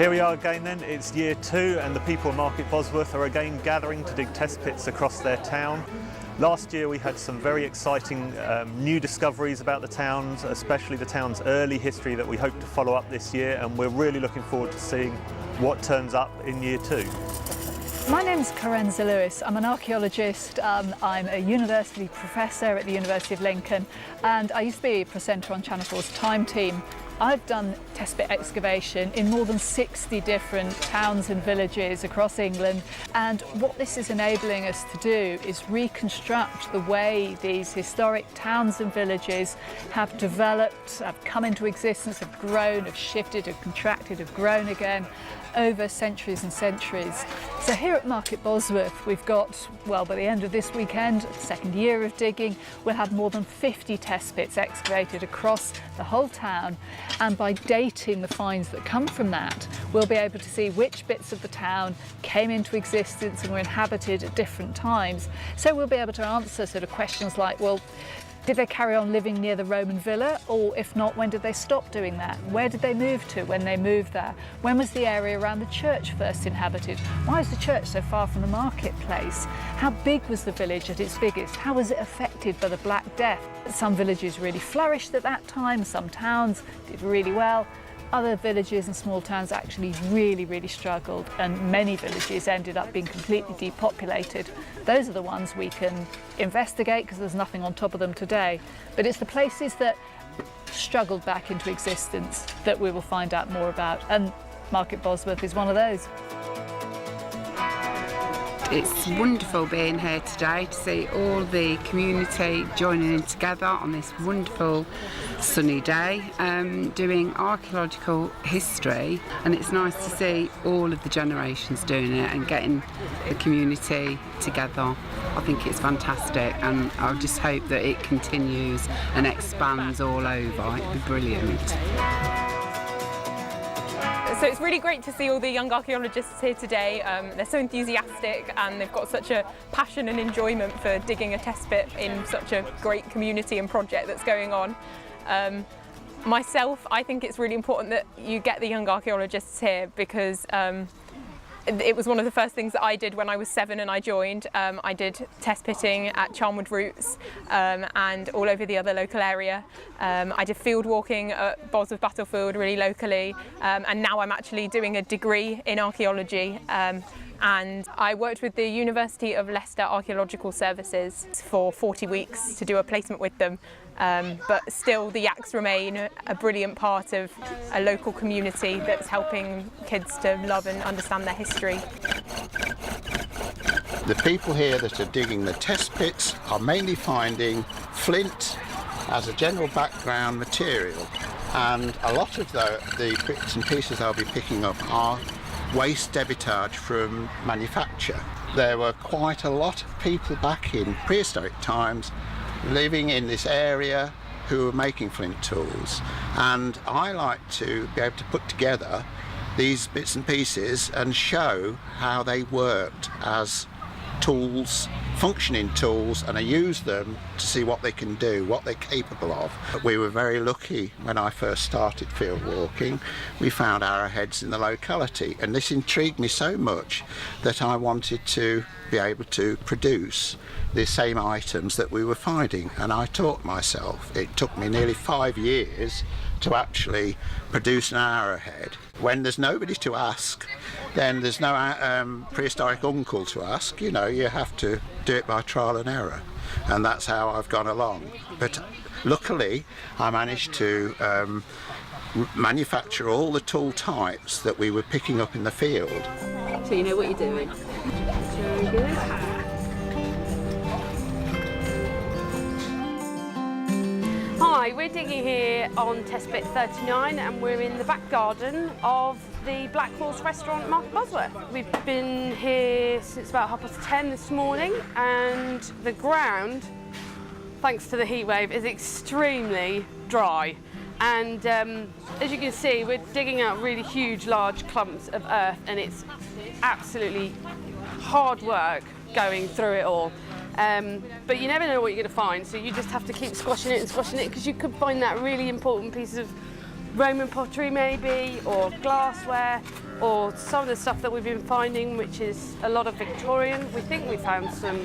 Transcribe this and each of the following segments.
Here we are again then, it's year 2 and the people of Market Bosworth are again gathering to dig test pits across their town. Last year we had some very exciting new discoveries about the town, especially the town's early history that we hope to follow up this year, and we're really looking forward to seeing what turns up in year 2. My name's Carenza Lewis. I'm an archaeologist. I'm a university professor at the University of Lincoln, and I used to be a presenter on Channel 4's Time Team. I've done test pit excavation in more than 60 different towns and villages across England, and what this is enabling us to do is reconstruct the way these historic towns and villages have developed, have come into existence, have grown, have shifted, have contracted, have grown again over centuries and centuries. So here at Market Bosworth we've got, well, by the end of this weekend, the second year of digging, we'll have more than 50 test pits excavated across the whole town, and by dating the finds that come from that, we'll be able to see which bits of the town came into existence and were inhabited at different times. So we'll be able to answer sort of questions like, well, did they carry on living near the Roman villa? Or if not, when did they stop doing that? Where did they move to when they moved there? When was the area around the church first inhabited? Why is the church so far from the marketplace? How big was the village at its biggest? How was it affected by the Black Death? Some villages really flourished at that time, some towns did really well. Other villages and small towns actually really struggled, and many villages ended up being completely depopulated. Those are the ones we can investigate because there's nothing on top of them today. But it's the places that struggled back into existence that we will find out more about, and Market Bosworth is one of those. It's wonderful being here today to see all the community joining in together on this wonderful sunny day, doing archaeological history, and it's nice to see all of the generations doing it and getting the community together. I think it's fantastic, and I just hope that it continues and expands all over. It'd be brilliant. So it's really great to see all the young archaeologists here today. They're so enthusiastic and they've got such a passion and enjoyment for digging a test pit in such a great community and project that's going on. Myself, I think it's really important that you get the young archaeologists here because it was one of the first things that I did when I was 7 and I joined. I did test pitting at Charnwood Roots and all over the other local area. I did field walking at Bosworth Battlefield really locally, and now I'm actually doing a degree in archaeology. And I worked with the University of Leicester Archaeological Services for 40 weeks to do a placement with them. But still the Yaks remain a brilliant part of a local community that's helping kids to love and understand their history. The people here that are digging the test pits are mainly finding flint as a general background material, and a lot of the bits and pieces they'll be picking up are waste debitage from manufacture. There were quite a lot of people back in prehistoric times living in this area who were making flint tools, and I like to be able to put together these bits and pieces and show how they worked as tools, functioning tools, and I use them to see what they can do, what they're capable of. We were very lucky when I first started field walking. We found arrowheads in the locality, and this intrigued me so much that I wanted to be able to produce the same items that we were finding, and I taught myself. It took me nearly 5 years to actually produce an arrowhead. When there's nobody to ask, then there's no prehistoric uncle to ask. You know, you have to do it by trial and error, and that's how I've gone along. But luckily I managed to manufacture all the tool types that we were picking up in the field. So you know what you're doing. Very good. Hi, we're digging here on test pit 39 and we're in the back garden of the Black Horse restaurant Market Bosworth. We've been here since about 10:30 this morning, and the ground, thanks to the heat wave, is extremely dry. And as you can see, we're digging out really huge, large clumps of earth, and it's absolutely hard work going through it all. But you never know what you're going to find, so you just have to keep squashing it, because you could find that really important piece of Roman pottery maybe, or glassware, or some of the stuff that we've been finding, which is a lot of Victorian. We think we found some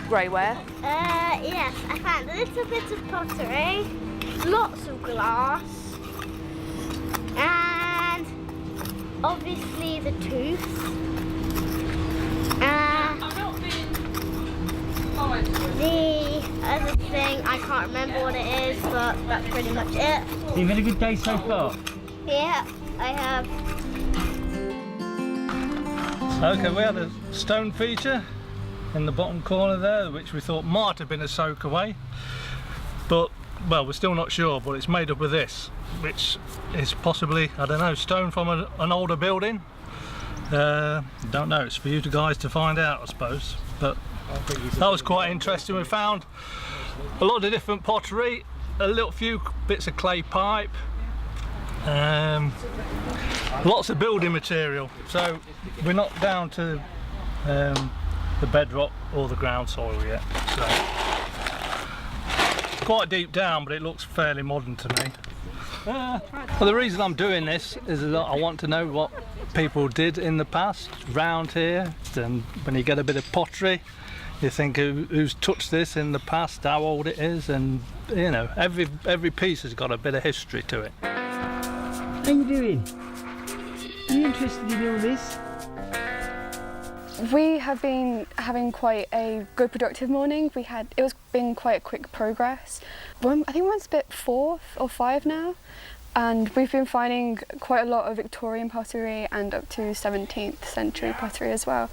greyware. Yes, I found a little bit of pottery, lots of glass, and obviously the tooth. The other thing, I can't remember what it is, but that's pretty much it. You've had a good day so far? Yeah, I have. Okay, we had a stone feature in the bottom corner there, which we thought might have been a soak away, but well, we're still not sure. But it's made up of this, which is possibly, I don't know, stone from an older building. Don't know, it's for you guys to find out, I suppose. But that was quite interesting. We found a lot of different pottery, a little few bits of clay pipe, lots of building material. So we're not down to the bedrock or the ground soil yet. So it's quite deep down, but it looks fairly modern to me. Well, the reason I'm doing this is that I want to know what people did in the past round here. And when you get a bit of pottery, you think who's touched this in the past, how old it is, and you know, every piece has got a bit of history to it. How you doing? Are you interested in all this? We have been having quite a good productive morning. It was been quite a quick progress. I think we're on bit 4 or 5 now, and we've been finding quite a lot of Victorian pottery and up to 17th century pottery as well.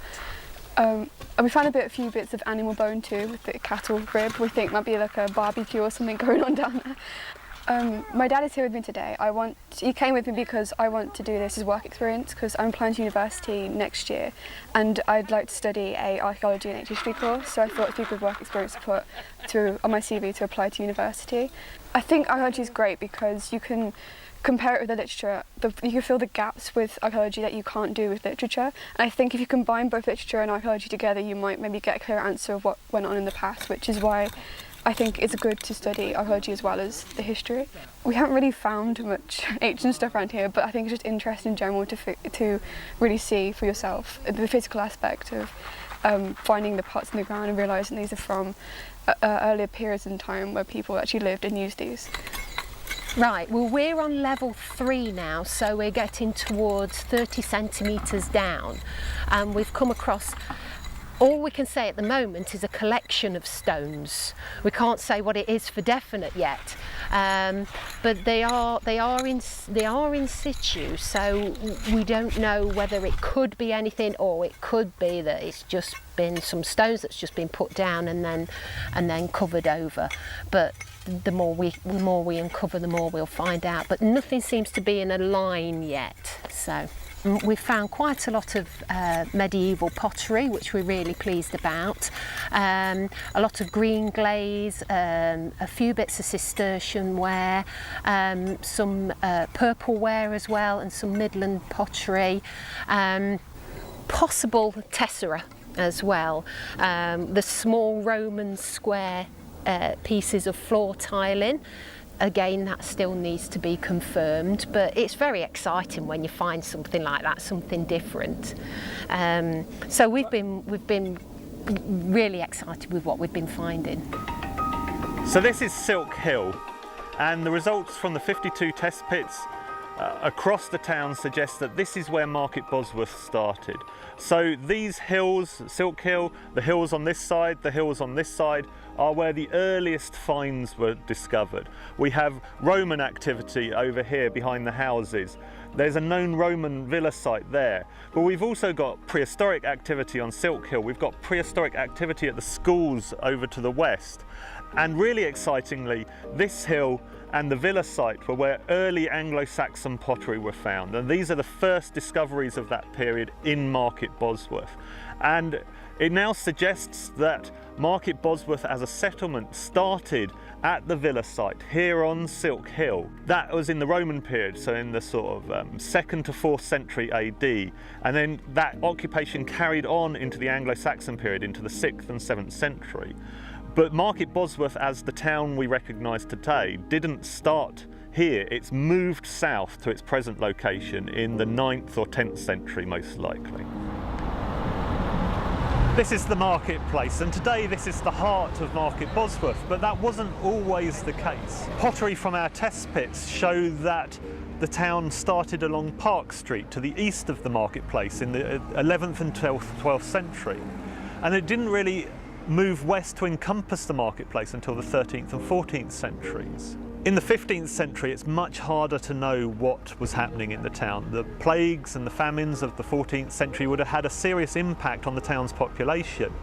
And we found a few bits of animal bone too, with the cattle rib. We think might be like a barbecue or something going on down there. My dad is here with me today. He came with me because I want to do this as work experience, because I'm applying to university next year and I'd like to study a archaeology and history course, so I thought it'd be a good work experience to put on my CV to apply to university. I think archaeology is great because you can compare it with the literature. You can fill the gaps with archaeology that you can't do with literature. And I think if you combine both literature and archaeology together, you might maybe get a clear answer of what went on in the past, which is why I think it's good to study archaeology as well as the history. We haven't really found much ancient stuff around here, but I think it's just interesting in general to really see for yourself the physical aspect of finding the pots in the ground and realising these are from earlier periods in time where people actually lived and used these. Right, well we're on level 3 now, so we're getting towards 30 centimetres down, and we've come across, all we can say at the moment is a collection of stones. We can't say what it is for definite yet, but they are in situ, so we don't know whether it could be anything, or it could be that it's just been some stones that's just been put down and then covered over. But the more we uncover, the more we'll find out. But nothing seems to be in a line yet. So we've found quite a lot of medieval pottery, which we're really pleased about. A lot of green glaze, a few bits of Cistercian ware, some purple ware as well, and some Midland pottery. Possible tessera as well. The small Roman square pieces of floor tiling. Again, that still needs to be confirmed, but it's very exciting when you find something like that, something different. So we've been really excited with what we've been finding. So this is Silk Hill, and the results from the 52 test pits across the town suggest that this is where Market Bosworth started. So these hills, Silk Hill, the hills on this side, the hills on this side, are where the earliest finds were discovered. We have Roman activity over here behind the houses. There's a known Roman villa site there, but we've also got prehistoric activity on Silk Hill. We've got prehistoric activity at the schools over to the west. And really excitingly, this hill and the villa site were where early Anglo-Saxon pottery were found, and these are the first discoveries of that period in Market Bosworth. And it now suggests that Market Bosworth as a settlement started at the villa site here on Silk Hill. That was in the Roman period, so in the sort of 2nd to 4th century AD, and then that occupation carried on into the Anglo-Saxon period, into the 6th and 7th century. But Market Bosworth as the town we recognise today didn't start here, it's moved south to its present location in the 9th or 10th century, most likely. This is the marketplace, and today this is the heart of Market Bosworth, but that wasn't always the case. Pottery from our test pits show that the town started along Park Street to the east of the marketplace in the 11th and 12th century, and it didn't really move west to encompass the marketplace until the 13th and 14th centuries. In the 15th century, it's much harder to know what was happening in the town. The plagues and the famines of the 14th century would have had a serious impact on the town's population,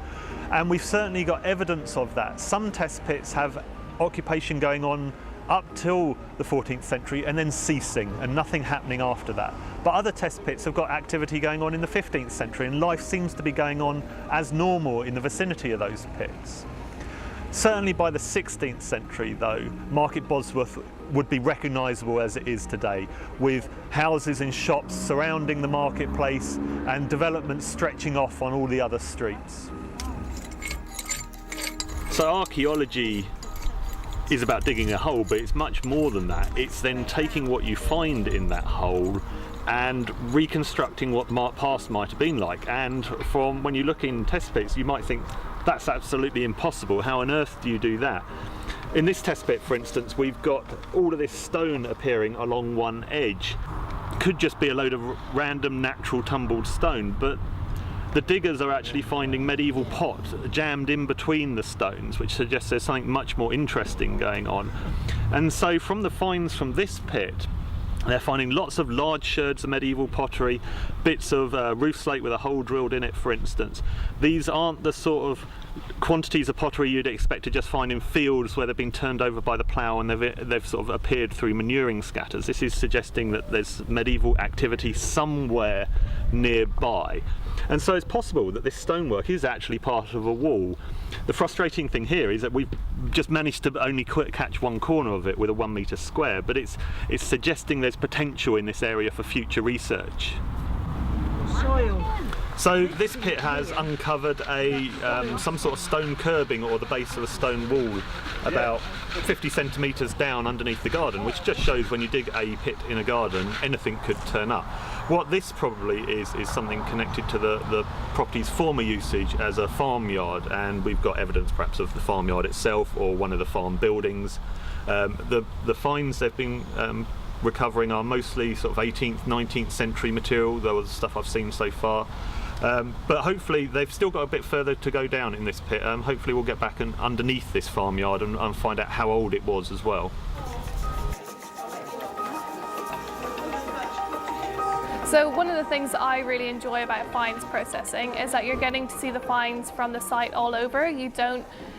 and we've certainly got evidence of that. Some test pits have occupation going on up till the 14th century and then ceasing, and nothing happening after that. But other test pits have got activity going on in the 15th century, and life seems to be going on as normal in the vicinity of those pits. Certainly by the 16th century, though, Market Bosworth would be recognisable as it is today, with houses and shops surrounding the marketplace and developments stretching off on all the other streets. So archaeology is about digging a hole, but it's much more than that. It's then taking what you find in that hole and reconstructing what past might have been like. And from when you look in test pits, you might think that's absolutely impossible. How on earth do you do that? In this test pit, for instance, we've got all of this stone appearing along one edge. Could just be a load of random natural tumbled stone, but the diggers are actually finding medieval pot jammed in between the stones, which suggests there's something much more interesting going on. And so from the finds from this pit, they're finding lots of large sherds of medieval pottery, bits of roof slate with a hole drilled in it, for instance. These aren't the sort of quantities of pottery you'd expect to just find in fields where they've been turned over by the plough and they've sort of appeared through manuring scatters. This is suggesting that there's medieval activity somewhere nearby. And so it's possible that this stonework is actually part of a wall. The frustrating thing here is that we've just managed to only catch one corner of it with a 1 metre square, but it's suggesting there's potential in this area for future research. Soil. So this pit has uncovered some sort of stone curbing or the base of a stone wall about 50 centimetres down underneath the garden, which just shows when you dig a pit in a garden, anything could turn up. What this probably is something connected to the property's former usage as a farmyard, and we've got evidence perhaps of the farmyard itself or one of the farm buildings. The finds they've been recovering are mostly sort of 18th, 19th century material. That was the stuff I've seen so far. But hopefully they've still got a bit further to go down in this pit. Hopefully we'll get back underneath this farmyard and find out how old it was as well. So one of the things that I really enjoy about finds processing is that you're getting to see the finds from the site all over.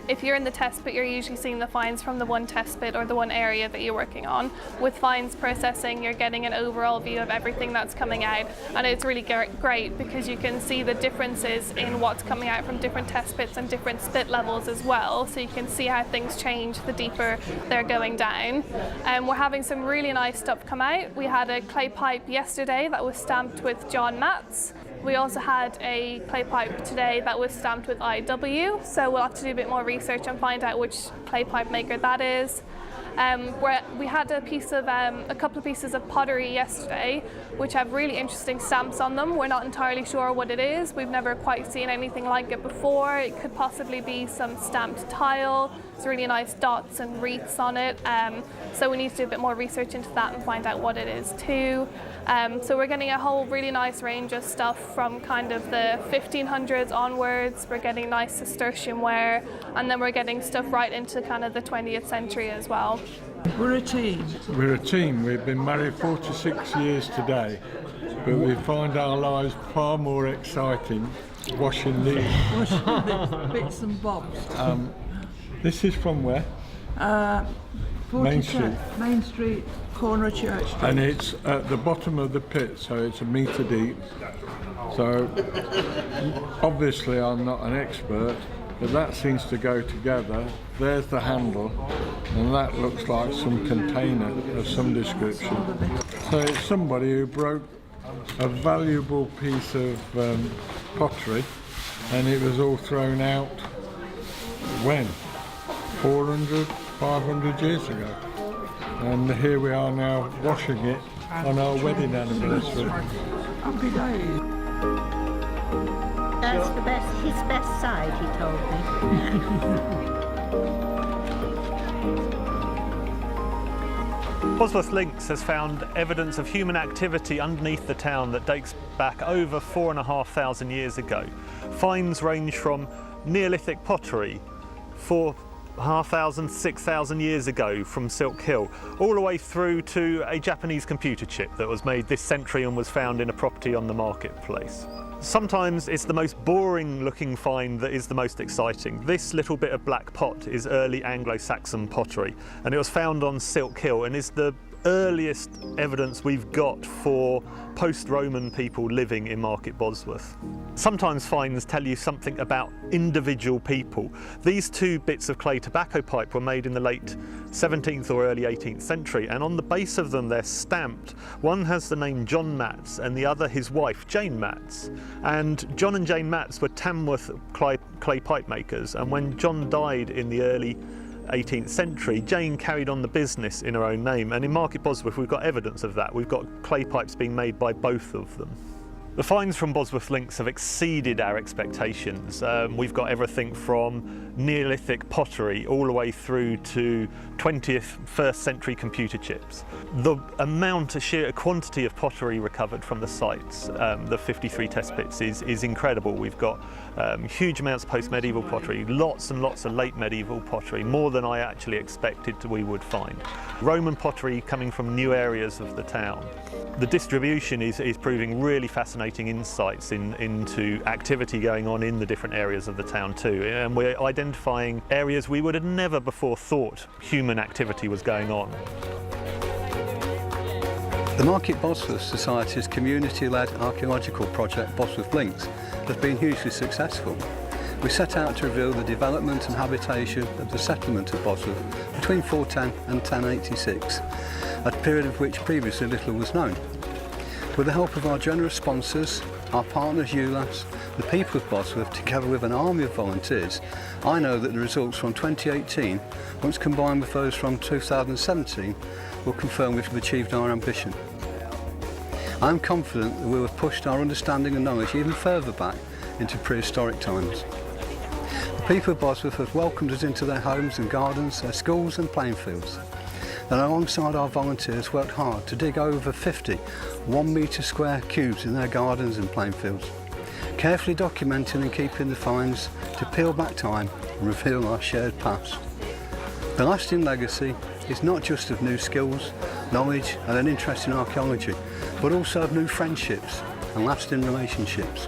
If you're in the test pit, you're usually seeing the finds from the one test pit or the one area that you're working on. With finds processing, you're getting an overall view of everything that's coming out, and it's really great because you can see the differences in what's coming out from different test pits and different spit levels as well, so you can see how things change the deeper they're going down. We're having some really nice stuff come out. We had a clay pipe yesterday that was stamped with John Matz. We also had a clay pipe today that was stamped with IW, so we'll have to do a bit more research and find out which clay pipe maker that is. We had a couple of pieces of pottery yesterday which have really interesting stamps on them. We're not entirely sure what it is. We've never quite seen anything like it before. It could possibly be some stamped tile. There's really nice dots and wreaths on it. So we need to do a bit more research into that and find out what it is too. So we're getting a whole really nice range of stuff from kind of the 1500s onwards. We're getting nice Cistercian ware, and then we're getting stuff right into kind of the 20th century as well. We're a team. We're a team. We've been married 46 years today, but we find our lives far more exciting washing these bits and bobs. This is from where? Main Street. Main Street, corner of Church Street. And it's at the bottom of the pit, so it's a metre deep. So obviously I'm not an expert, but that seems to go together. There's the handle, and that looks like some container of some description. So it's somebody who broke a valuable piece of pottery, and it was all thrown out when? 400, 500 years ago. and here we are now washing it on our wedding anniversary. Happy days. That's his best side, he told me. Bosworth Links has found evidence of human activity underneath the town that dates back over 4,500 years ago. Finds range from Neolithic pottery, 4,500, 6,000 years ago from Silk Hill, all the way through to a Japanese computer chip that was made this century and was found in a property on the marketplace. Sometimes it's the most boring looking find that is the most exciting. This little bit of black pot is early Anglo-Saxon pottery, and it was found on Silk Hill and is the earliest evidence we've got for post-Roman people living in Market Bosworth. Sometimes finds tell you something about individual people. These two bits of clay tobacco pipe were made in the late 17th or early 18th century, and on the base of them they're stamped. One has the name John Matts and the other his wife Jane Matts. And John and Jane Matts were Tamworth clay pipe makers, and when John died in the early 18th century, Jane carried on the business in her own name, and in Market Bosworth we've got evidence of that. We've got clay pipes being made by both of them. The finds from Bosworth Links have exceeded our expectations. We've got everything from Neolithic pottery all the way through to 21st century computer chips. The amount, sheer quantity of pottery recovered from the sites, the 53 test pits, is incredible. We've got huge amounts of post-medieval pottery, lots and lots of late medieval pottery, more than I actually expected we would find. Roman pottery coming from new areas of the town. The distribution is proving really fascinating insights into activity going on in the different areas of the town too, and we're identifying areas we would have never before thought human activity was going on. The Market Bosworth Society's community-led archaeological project Bosworth Links has been hugely successful. We set out to reveal the development and habitation of the settlement of Bosworth between 410 and 1086, a period of which previously little was known. With the help of our generous sponsors, our partners ULAS, the people of Bosworth, together with an army of volunteers, I know that the results from 2018, once combined with those from 2017, will confirm we've achieved our ambition. I am confident that we will have pushed our understanding and knowledge even further back into prehistoric times. The people of Bosworth have welcomed us into their homes and gardens, their schools and playing fields. And alongside our volunteers worked hard to dig over 50 1 metre square cubes in their gardens and playing fields, carefully documenting and keeping the finds to peel back time and reveal our shared past. The lasting legacy is not just of new skills, knowledge and an interest in archaeology, but also of new friendships and lasting relationships.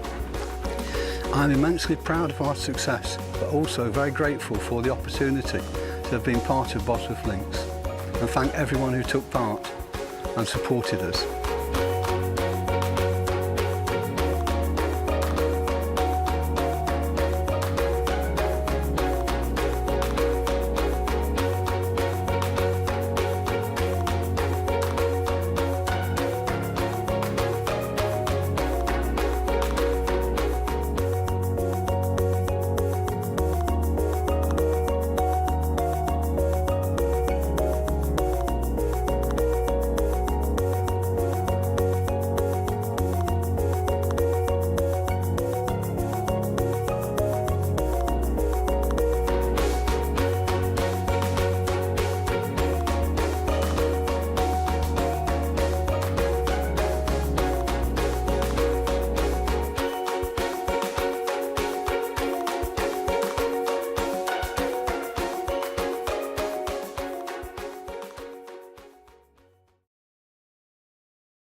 I am immensely proud of our success, but also very grateful for the opportunity to have been part of Bosworth Links, and thank everyone who took part and supported us.